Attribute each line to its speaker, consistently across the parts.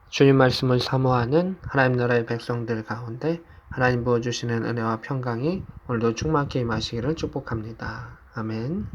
Speaker 1: 주님 말씀을 사모하는 하나님 나라의 백성들 가운데 하나님 부어주시는 은혜와 평강이 오늘도 충만케 임하시기를 축복합니다. 아멘.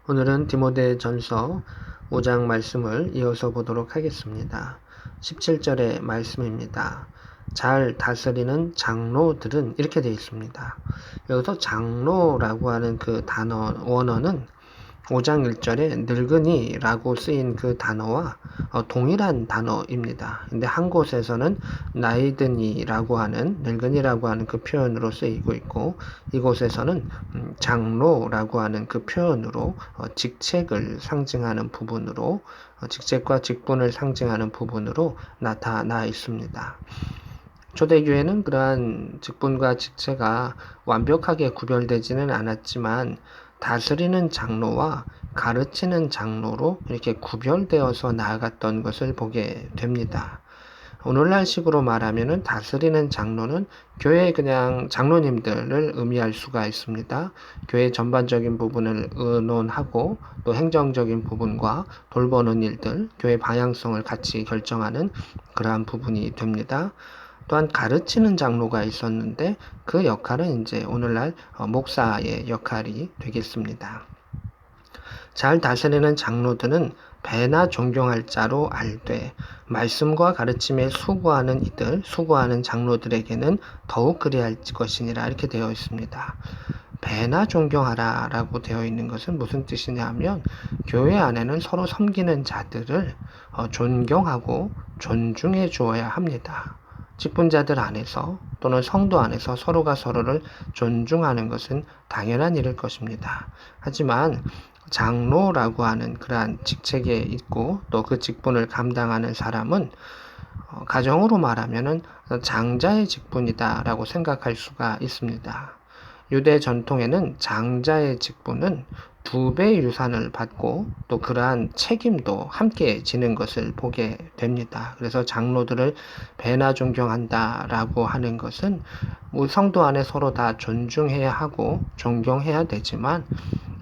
Speaker 1: 오늘은 디모데전서 5장 말씀을 이어서 보도록 하겠습니다. 17절의 말씀입니다. 잘 다스리는 장로들은 이렇게 되어 있습니다. 여기서 장로라고 하는 그 단어 원어는 5장 1절에 늙은이라고 쓰인 그 단어와 동일한 단어입니다. 근데 한 곳에서는 나이든이라고 하는 늙은이라고 하는 그 표현으로 쓰이고 있고 이곳에서는 장로라고 하는 그 표현으로 직책을 상징하는 부분으로 직책과 직분을 상징하는 부분으로 나타나 있습니다. 초대교회는 그러한 직분과 직책가 완벽하게 구별되지는 않았지만 다스리는 장로와 가르치는 장로로 이렇게 구별되어서 나아갔던 것을 보게 됩니다. 오늘날 식으로 말하면 다스리는 장로는 교회의 그냥 장로님들을 의미할 수가 있습니다. 교회 전반적인 부분을 의논하고 또 행정적인 부분과 돌보는 일들, 교회 방향성을 같이 결정하는 그러한 부분이 됩니다. 또한 가르치는 장로가 있었는데 그 역할은 이제 오늘날 목사의 역할이 되겠습니다. 잘 다스리는 장로들은 배나 존경할 자로 알되 말씀과 가르침에 수고하는 수고하는 장로들에게는 더욱 그리할 것이니라 이렇게 되어 있습니다. 배나 존경하라 라고 되어 있는 것은 무슨 뜻이냐 하면 교회 안에는 서로 섬기는 자들을 존경하고 존중해 주어야 합니다. 직분자들 안에서 또는 성도 안에서 서로가 서로를 존중하는 것은 당연한 일일 것입니다. 하지만 장로라고 하는 그러한 직책에 있고 또 그 직분을 감당하는 사람은 가정으로 말하면 장자의 직분이다 라고 생각할 수가 있습니다. 유대 전통에는 장자의 직분은 2배의 유산을 받고 또 그러한 책임도 함께 지는 것을 보게 됩니다. 그래서 장로들을 배나 존경한다라고 하는 것은 성도 안에 서로 다 존중해야 하고 존경해야 되지만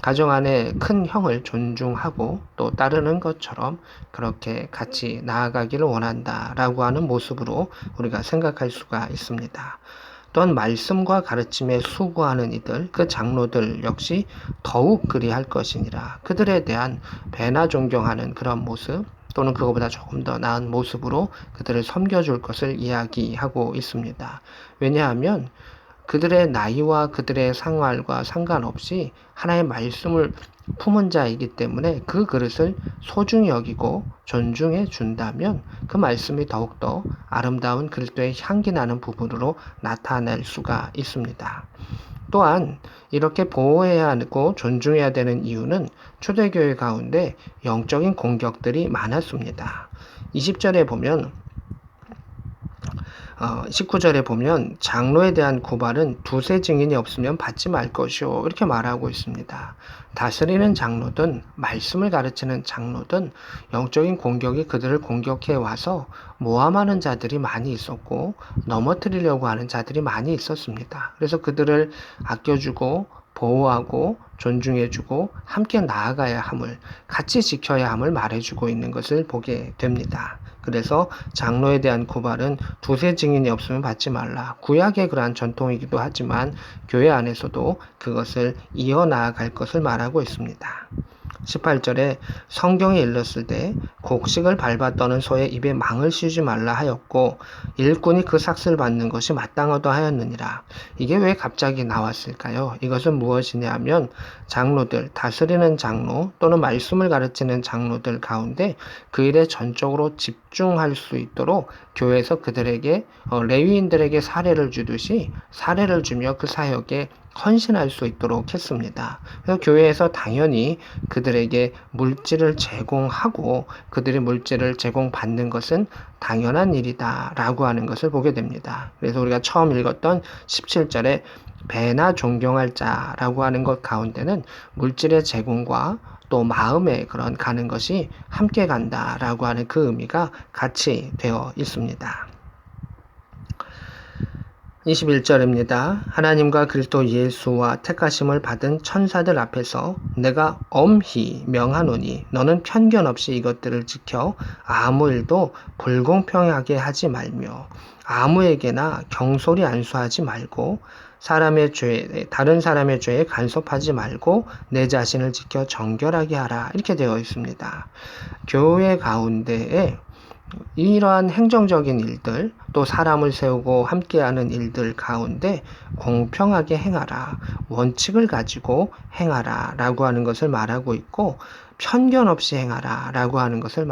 Speaker 1: 가정 안에 큰 형을 존중하고 또 따르는 것처럼 그렇게 같이 나아가기를 원한다라고 하는 모습으로 우리가 생각할 수가 있습니다. 또한 말씀과 가르침에 수고하는 이들, 그 장로들 역시 더욱 그리할 것이니라. 그들에 대한 배나 존경하는 그런 모습 또는 그것보다 조금 더 나은 모습으로 그들을 섬겨줄 것을 이야기하고 있습니다. 왜냐하면 그들의 나이와 그들의 생활과 상관없이 하나의 말씀을 품은 자이기 때문에 그 그릇을 소중히 여기고 존중해 준다면 그 말씀이 더욱더 아름다운 그리스도의 향기 나는 부분으로 나타날 수가 있습니다. 또한 이렇게 보호해야 하고 존중해야 되는 이유는 초대교회 가운데 영적인 공격들이 많았습니다. 20절에 보면 19절에 보면 장로에 대한 고발은 두세 증인이 없으면 받지 말 것이요 이렇게 말하고 있습니다. 다스리는 장로든 말씀을 가르치는 장로든 영적인 공격이 그들을 공격해 와서 모함하는 자들이 많이 있었고 넘어뜨리려고 하는 자들이 많이 있었습니다. 그래서 그들을 아껴주고 보호하고 존중해주고 함께 나아가야 함을 같이 지켜야 함을 말해주고 있는 것을 보게 됩니다. 그래서 장로에 대한 고발은 두세 증인이 없으면 받지 말라. 구약의 그러한 전통이기도 하지만 교회 안에서도 그것을 이어나갈 것을 말하고 있습니다. 18절에 성경에 일렀을 때 곡식을 밟아 떠는 소의 입에 망을 씌우지 말라 하였고 일꾼이 그 삭슬 받는 것이 마땅하다 하였느니라. 이게 왜 갑자기 나왔을까요? 이것은 무엇이냐 하면 장로들, 다스리는 장로 또는 말씀을 가르치는 장로들 가운데 그 일에 전적으로 집중할 수 있도록 교회에서 그들에게 레위인들에게 사례를 주듯이 사례를 주며 그 사역에 헌신할 수 있도록 했습니다. 그래서 교회에서 당연히 그들에게 물질을 제공하고 그들이 물질을 제공받는 것은 당연한 일이다 라고 하는 것을 보게 됩니다. 그래서 우리가 처음 읽었던 17절에 배나 존경할 자라고 하는 것 가운데는 물질의 제공과 또 마음에 그런 가는 것이 함께 간다라고 하는 그 의미가 같이 되어 있습니다. 21절입니다. 하나님과 그리스도 예수와 택하심을 받은 천사들 앞에서 내가 엄히 명하노니 너는 편견 없이 이것들을 지켜 아무 일도 불공평하게 하지 말며 아무에게나 경솔히 안수하지 말고 사람의 죄, 다른 사람의 죄에 간섭하지 말고 내 자신을 지켜 정결하게 하라. 이렇게 되어 있습니다. 교회 가운데에 이러한 행정적인 일들, 또 사람을 세우고 함께하는 일들 가운데 공평하게 행하라, 원칙을 가지고 행하라 라고 하는 것을 말하고 있고, 편견 없이 행하라 라고 하는 것을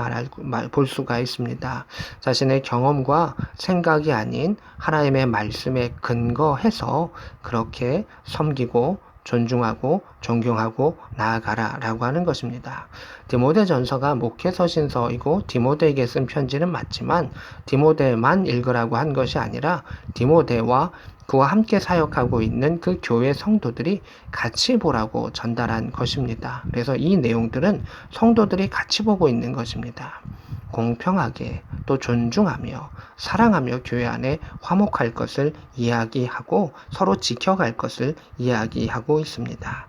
Speaker 1: 볼 수가 있습니다. 자신의 경험과 생각이 아닌 하나님의 말씀에 근거해서 그렇게 섬기고 존중하고 존경하고 나아가라 라고 하는 것입니다. 디모데전서가 목회서신서이고 디모데에게 쓴 편지는 맞지만 디모데만 읽으라고 한 것이 아니라 디모데와 그와 함께 사역하고 있는 그 교회 성도들이 같이 보라고 전달한 것입니다. 그래서 이 내용들은 성도들이 같이 보고 있는 것입니다. 공평하게 또 존중하며 사랑하며 교회 안에 화목할 것을 이야기하고 서로 지켜갈 것을 이야기하고 있습니다.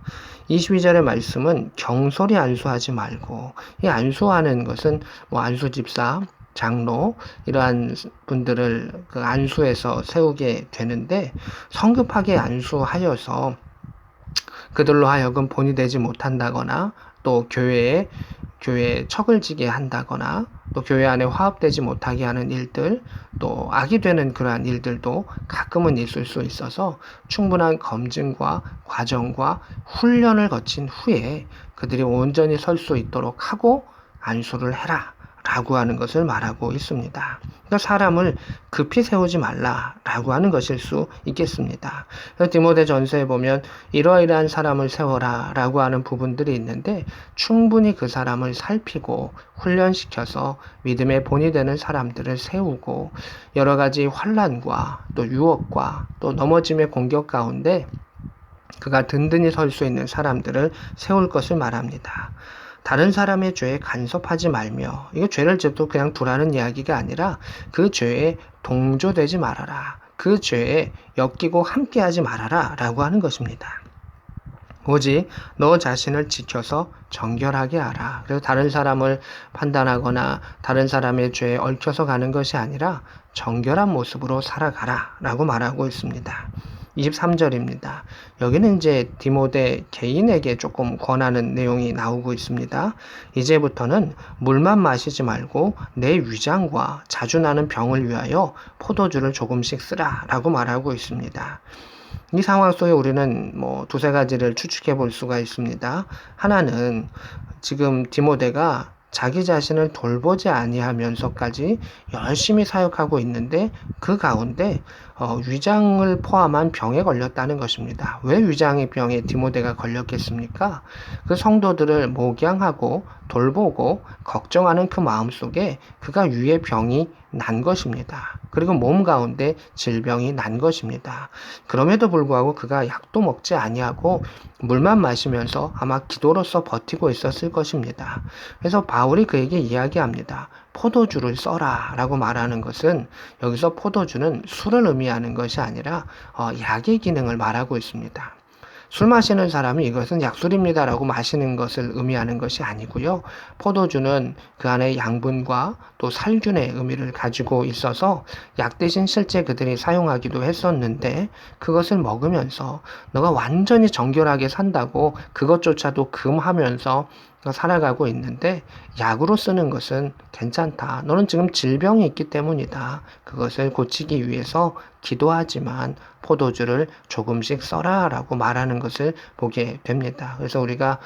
Speaker 1: 22절의 말씀은 경솔히 안수하지 말고, 이 안수하는 것은 안수집사, 장로 이러한 분들을 그 안수해서 세우게 되는데, 성급하게 안수하여서 그들로 하여금 본이 되지 못한다거나 또 교회에 척을 지게 한다거나 또 교회 안에 화합되지 못하게 하는 일들, 또 악이 되는 그러한 일들도 가끔은 있을 수 있어서 충분한 검증과 과정과 훈련을 거친 후에 그들이 온전히 설 수 있도록 하고 안수를 해라 라고 하는 것을 말하고 있습니다. 그러니까 사람을 급히 세우지 말라라고 하는 것일 수 있겠습니다. 디모데전서에 보면 이러이러한 사람을 세워라 라고 하는 부분들이 있는데, 충분히 그 사람을 살피고 훈련시켜서 믿음의 본이 되는 사람들을 세우고 여러 가지 환난과 또 유혹과 또 넘어짐의 공격 가운데 그가 든든히 설 수 있는 사람들을 세울 것을 말합니다. 다른 사람의 죄에 간섭하지 말며, 이거 죄를 져도 그냥 두라는 이야기가 아니라 그 죄에 동조되지 말아라, 그 죄에 엮이고 함께하지 말아라 라고 하는 것입니다. 오직 너 자신을 지켜서 정결하게 하라. 그래서 다른 사람을 판단하거나 다른 사람의 죄에 얽혀서 가는 것이 아니라 정결한 모습으로 살아가라 라고 말하고 있습니다. 23절입니다. 여기는 이제 디모데 개인에게 조금 권하는 내용이 나오고 있습니다. 이제부터는 물만 마시지 말고 내 위장과 자주 나는 병을 위하여 포도주를 조금씩 쓰라 라고 말하고 있습니다. 이 상황 속에 우리는 두세 가지를 추측해 볼 수가 있습니다. 하나는 지금 디모데가 자기 자신을 돌보지 아니하면서까지 열심히 사역하고 있는데 그 가운데 위장을 포함한 병에 걸렸다는 것입니다. 왜 위장의 병에 디모데가 걸렸겠습니까? 그 성도들을 목양하고 돌보고 걱정하는 그 마음속에 그가 위의 병이 난 것입니다. 그리고 몸 가운데 질병이 난 것입니다. 그럼에도 불구하고 그가 약도 먹지 아니하고 물만 마시면서 아마 기도로서 버티고 있었을 것입니다. 그래서 바울이 그에게 이야기합니다. 포도주를 써라 라고 말하는 것은, 여기서 포도주는 술을 의미하는 것이 아니라 약의 기능을 말하고 있습니다. 술 마시는 사람이 이것은 약술입니다 라고 마시는 것을 의미하는 것이 아니고요. 포도주는 그 안에 양분과 또 살균의 의미를 가지고 있어서 약 대신 실제 그들이 사용하기도 했었는데, 그것을 먹으면서 너가 완전히 정결하게 산다고 그것조차도 금하면서 살아가고 있는데 약으로 쓰는 것은 괜찮다. 너는 지금 질병이 있기 때문이다. 그것을 고치기 위해서 기도하지만 포도주를 조금씩 써라 라고 말하는 것을 보게 됩니다. 그래서 우리가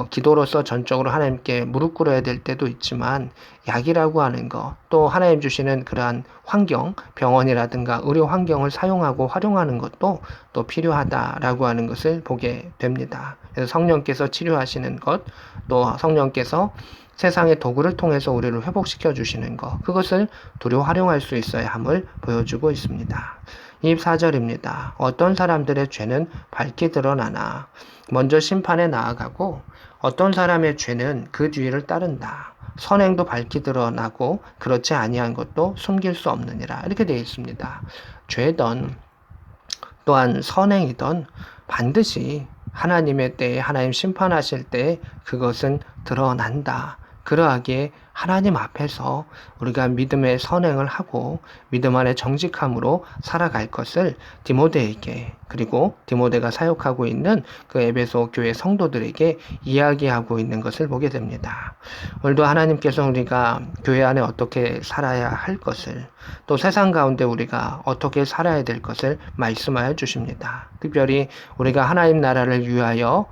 Speaker 1: 기도로서 전적으로 하나님께 무릎 꿇어야 될 때도 있지만 약이라고 하는 것, 또 하나님 주시는 그러한 환경, 병원이라든가 의료 환경을 사용하고 활용하는 것도 또 필요하다라고 하는 것을 보게 됩니다. 그래서 성령께서 치료하시는 것, 또 성령께서 세상의 도구를 통해서 우리를 회복시켜 주시는 것, 그것을 두루 활용할 수 있어야 함을 보여주고 있습니다. 24절입니다. 어떤 사람들의 죄는 밝게 드러나나 먼저 심판에 나아가고 어떤 사람의 죄는 그 뒤를 따른다. 선행도 밝게 드러나고 그렇지 아니한 것도 숨길 수 없느니라. 이렇게 되어 있습니다. 죄든 또한 선행이든 반드시 하나님의 때에 하나님 심판하실 때 그것은 드러난다. 그러하기에 하나님 앞에서 우리가 믿음의 선행을 하고 믿음 안에 정직함으로 살아갈 것을 디모데에게, 그리고 디모데가 사역하고 있는 그 에베소 교회 성도들에게 이야기하고 있는 것을 보게 됩니다. 오늘도 하나님께서 우리가 교회 안에 어떻게 살아야 할 것을, 또 세상 가운데 우리가 어떻게 살아야 될 것을 말씀하여 주십니다. 특별히 우리가 하나님 나라를 위하여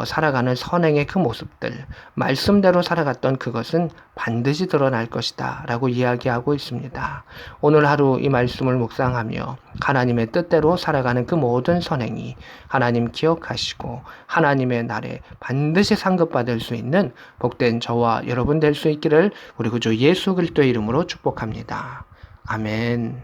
Speaker 1: 살아가는 선행의 그 모습들, 말씀대로 살아갔던 그것은 반드시 드러날 것이다 라고 이야기하고 있습니다. 오늘 하루 이 말씀을 묵상하며 하나님의 뜻대로 살아가는 그 모든 선행이 하나님 기억하시고 하나님의 날에 반드시 상급받을 수 있는 복된 저와 여러분 될 수 있기를 우리 구주 예수 그리스도의 이름으로 축복합니다. 아멘.